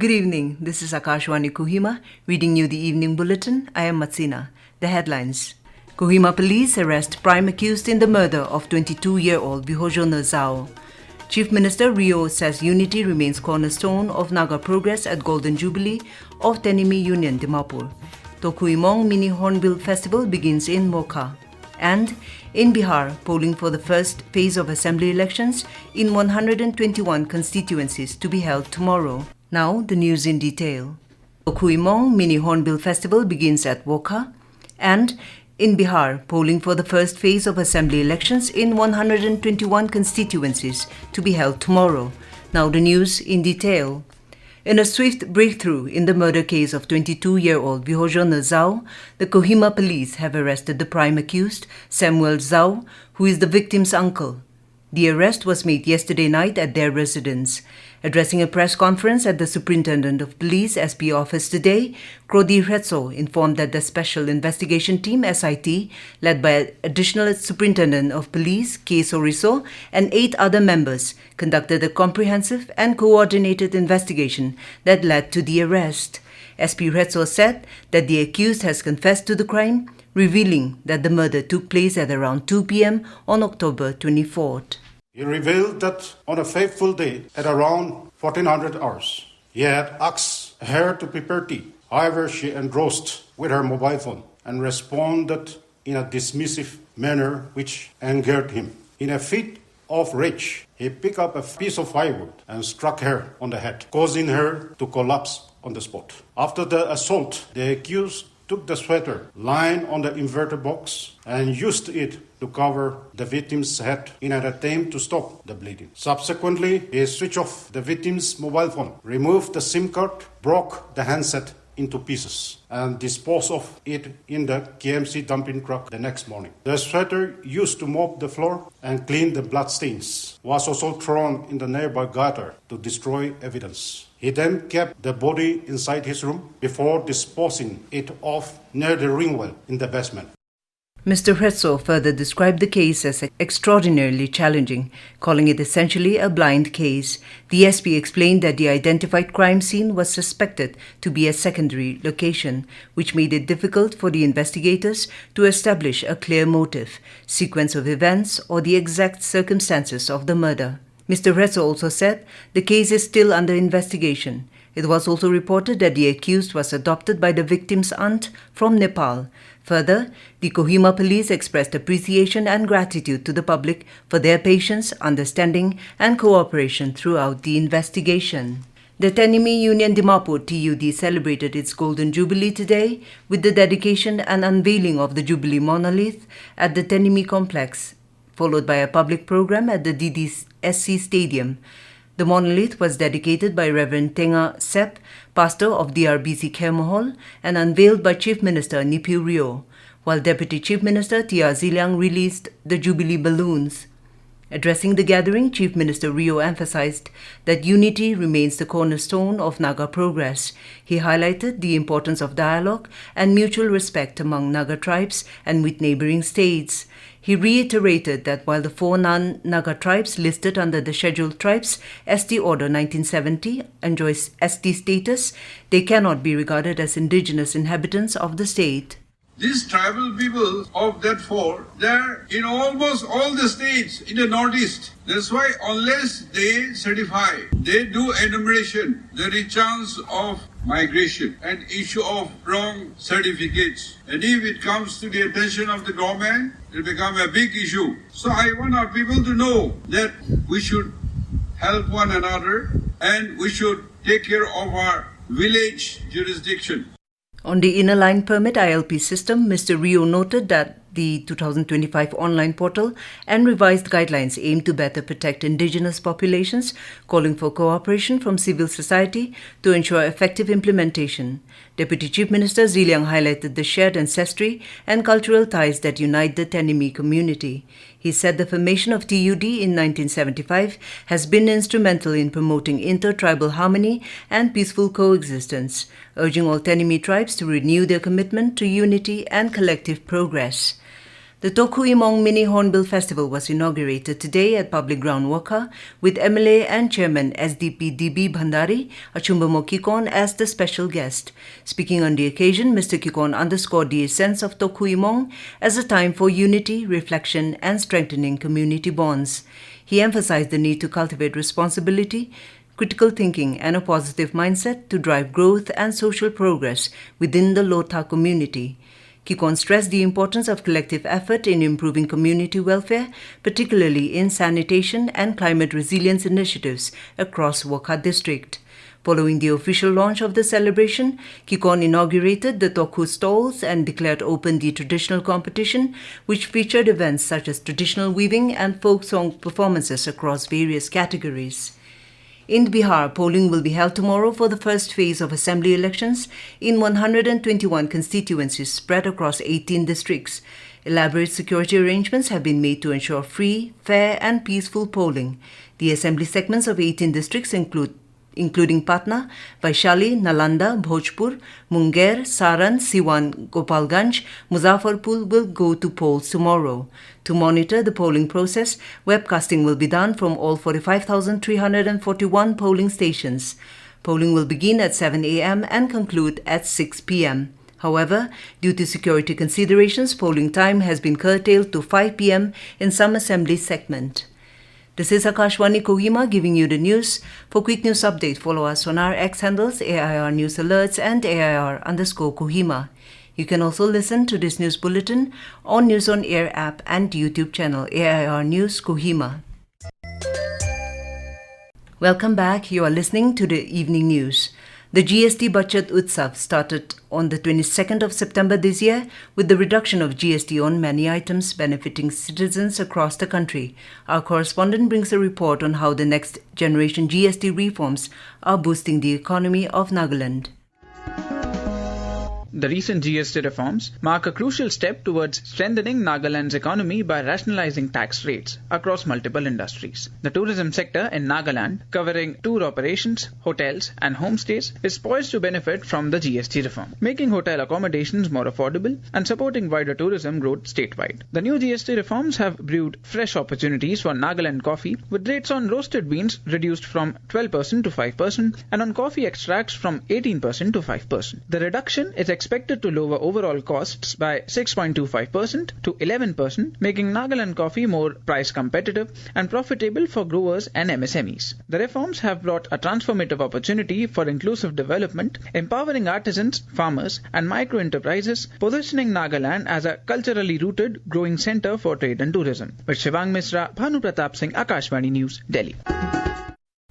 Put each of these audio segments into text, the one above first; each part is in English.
Good evening, this is Akashvani Kohima, reading you the evening bulletin. I am Matsina. The headlines. Kohima Police arrest prime accused in the murder of 22-year-old Vihozhonu Zao. Chief Minister Rio says unity remains cornerstone of Naga progress at Golden Jubilee of Tenyimi Union Dimapur. Tokhü Emong Mini Hornbill festival begins in Wokha. And in Bihar, polling for the first phase of assembly elections in 121 constituencies to be held tomorrow. Now, the news in detail. Tokhü Emong Mini Hornbill Festival begins at Wokha, and in Bihar, polling for the first phase of assembly elections in 121 constituencies to be held tomorrow. Now, the news in detail. In a swift breakthrough in the murder case of 22-year-old Vihozhonu Zao, the Kohima Police have arrested the prime accused, Samuel Zao, who is the victim's uncle. The arrest was made yesterday night at their residence. Addressing a press conference at the Superintendent of Police SP office today, Rio informed that the Special Investigation Team SIT, led by Additional Superintendent of Police K. Soriso and 8 other members, conducted a comprehensive and coordinated investigation that led to the arrest. SP Rio said that the accused has confessed to the crime, revealing that the murder took place at around 2 p.m. on October 24th. He revealed that on a fateful day at around 1400 hours, he had asked her to prepare tea. However, she engrossed with her mobile phone and responded in a dismissive manner which angered him. In a fit of rage, he picked up a piece of firewood and struck her on the head, causing her to collapse on the spot. After the assault, the accused took the sweater lying on the inverter box and used it to cover the victim's head in an attempt to stop the bleeding. Subsequently, he switched off the victim's mobile phone, removed the SIM card, broke the handset into pieces, and disposed of it in the KMC dumping truck the next morning. The sweater used to mop the floor and clean the bloodstains was also thrown in the nearby gutter to destroy evidence. He then kept the body inside his room before disposing it off near the ring well in the basement. Mr. Rio further described the case as extraordinarily challenging, calling it essentially a blind case. The SP explained that the identified crime scene was suspected to be a secondary location, which made it difficult for the investigators to establish a clear motive, sequence of events, or the exact circumstances of the murder. Mr. Rio also said the case is still under investigation. It was also reported that the accused was adopted by the victim's aunt from Nepal. Further, the Kohima Police expressed appreciation and gratitude to the public for their patience, understanding, and cooperation throughout the investigation. The Tenyimi Union Dimapur TUD celebrated its Golden Jubilee today with the dedication and unveiling of the Jubilee monolith at the Tenyimi complex, followed by a public program at the DDSC Stadium. The monolith was dedicated by Reverend Tenga Sep, pastor of DRBC Khermahol, and unveiled by Chief Minister Rio, while Deputy Chief Minister Tia Ziliang released the Jubilee balloons. Addressing the gathering, Chief Minister Rio emphasized that unity remains the cornerstone of Naga progress. He highlighted the importance of dialogue and mutual respect among Naga tribes and with neighboring states. He reiterated that while the 4 non-Naga tribes listed under the Scheduled Tribes ST Order 1970 enjoys ST status, they cannot be regarded as indigenous inhabitants of the state. These tribal people of that 4, they're in almost all the states in the Northeast. That's why unless they certify, they do enumeration, there is chance of migration and issue of wrong certificates. And if it comes to the attention of the government, it will become a big issue. So I want our people to know that we should help one another and we should take care of our village jurisdiction. On the inner line permit ILP system, Mr. Rio noted that the 2025 online portal and revised guidelines aim to better protect indigenous populations, calling for cooperation from civil society to ensure effective implementation. Deputy Chief Minister Ziliang highlighted the shared ancestry and cultural ties that unite the Tenyimi community. He said the formation of TUD in 1975 has been instrumental in promoting inter-tribal harmony and peaceful coexistence, urging all Tenyimi tribes to renew their commitment to unity and collective progress. The Tokhü Emong Mini Hornbill Festival was inaugurated today at public ground Wokha with MLA and Chairman SDP DB Bhandari Achumbamo Kikon as the special guest. Speaking on the occasion, Mr. Kikon underscored the essence of Tokhü Emong as a time for unity, reflection and strengthening community bonds. He emphasized the need to cultivate responsibility, critical thinking and a positive mindset to drive growth and social progress within the Lotha community. Kikon stressed the importance of collective effort in improving community welfare, particularly in sanitation and climate resilience initiatives across Wokha district. Following the official launch of the celebration, Kikon inaugurated the Tokhü stalls and declared open the traditional competition, which featured events such as traditional weaving and folk song performances across various categories. In Bihar, polling will be held tomorrow for the first phase of assembly elections in 121 constituencies spread across 18 districts. Elaborate security arrangements have been made to ensure free, fair and peaceful polling. The assembly segments of 18 districts including Patna, Vaishali, Nalanda, Bhojpur, Munger, Saran, Siwan, Gopalganj, Muzaffarpur will go to polls tomorrow. To monitor the polling process, webcasting will be done from all 45,341 polling stations. Polling will begin at 7 a.m. and conclude at 6 p.m. However, due to security considerations, polling time has been curtailed to 5 p.m. in some assembly segment. This is Akashvani Kohima giving you the news. For quick news update, follow us on our X handles AIR News Alerts and AIR_Kohima. You can also listen to this news bulletin on News on Air app and YouTube channel AIR News Kohima. Welcome back. You are listening to the evening news. The GST Bachat Utsav started on the 22nd of September this year with the reduction of GST on many items benefiting citizens across the country. Our correspondent brings a report on how the next generation GST reforms are boosting the economy of Nagaland. The recent GST reforms mark a crucial step towards strengthening Nagaland's economy by rationalizing tax rates across multiple industries. The tourism sector in Nagaland, covering tour operations, hotels and homestays, is poised to benefit from the GST reform, making hotel accommodations more affordable and supporting wider tourism growth statewide. The new GST reforms have brewed fresh opportunities for Nagaland coffee, with rates on roasted beans reduced from 12% to 5% and on coffee extracts from 18% to 5%. The reduction is expected to lower overall costs by 6.25% to 11%, making Nagaland coffee more price competitive and profitable for growers and MSMEs. The reforms have brought a transformative opportunity for inclusive development, empowering artisans, farmers and micro-enterprises, positioning Nagaland as a culturally rooted, growing centre for trade and tourism. With Shivang Misra, Bhanu Pratap Singh, Akashvani News, Delhi.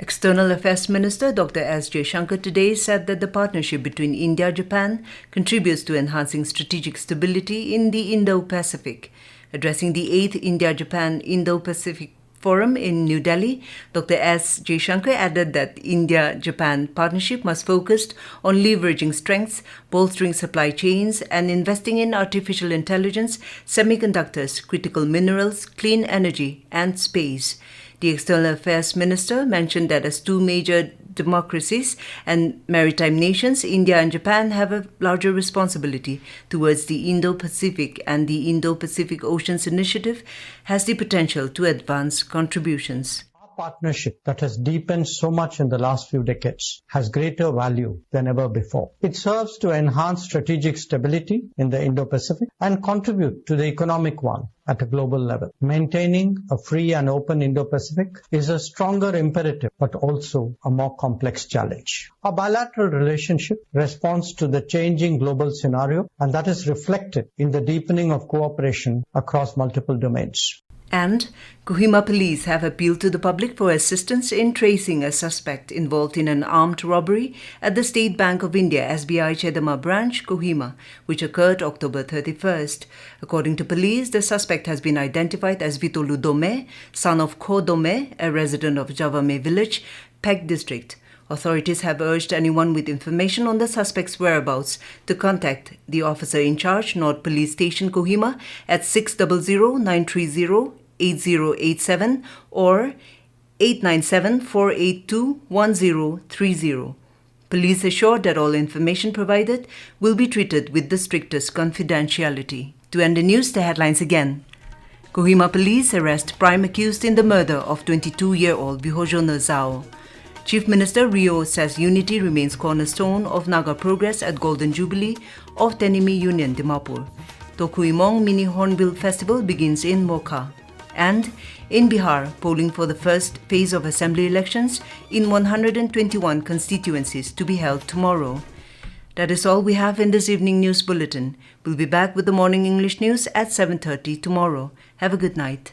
External Affairs Minister Dr. S. Jaishankar today said that the partnership between India and Japan contributes to enhancing strategic stability in the Indo-Pacific. Addressing the 8th India-Japan Indo-Pacific Forum in New Delhi, Dr. S. Jaishankar added that India-Japan partnership must focus on leveraging strengths, bolstering supply chains, and investing in artificial intelligence, semiconductors, critical minerals, clean energy, and space. The External Affairs Minister mentioned that as two major democracies and maritime nations, India and Japan have a larger responsibility towards the Indo-Pacific, and the Indo-Pacific Oceans Initiative has the potential to advance contributions. Partnership that has deepened so much in the last few decades has greater value than ever before. It serves to enhance strategic stability in the Indo-Pacific and contribute to the economic one at a global level. Maintaining a free and open Indo-Pacific is a stronger imperative, but also a more complex challenge. Our bilateral relationship responds to the changing global scenario, and that is reflected in the deepening of cooperation across multiple domains. And Kohima Police have appealed to the public for assistance in tracing a suspect involved in an armed robbery at the State Bank of India SBI Chedama branch, Kohima, which occurred October 31st. According to police, the suspect has been identified as Vitolu Dome, son of Kho Dome, a resident of Javame village, Pek district. Authorities have urged anyone with information on the suspect's whereabouts to contact the officer in charge, North Police Station, Kohima, at 600-930-8087 or 897-482-1030. Police assured that all information provided will be treated with the strictest confidentiality. To end the news, the headlines again. Kohima Police arrest prime accused in the murder of 22-year-old Vihozhonu Zao. Chief Minister Rio says unity remains cornerstone of Naga progress at Golden Jubilee of Tenyimi Union Dimapur. Tokhü Emong Mini Hornbill Festival begins in Wokha. And in Bihar, polling for the first phase of assembly elections in 121 constituencies to be held tomorrow. That is all we have in this evening news bulletin. We'll be back with the morning English news at 7:30 tomorrow. Have a good night.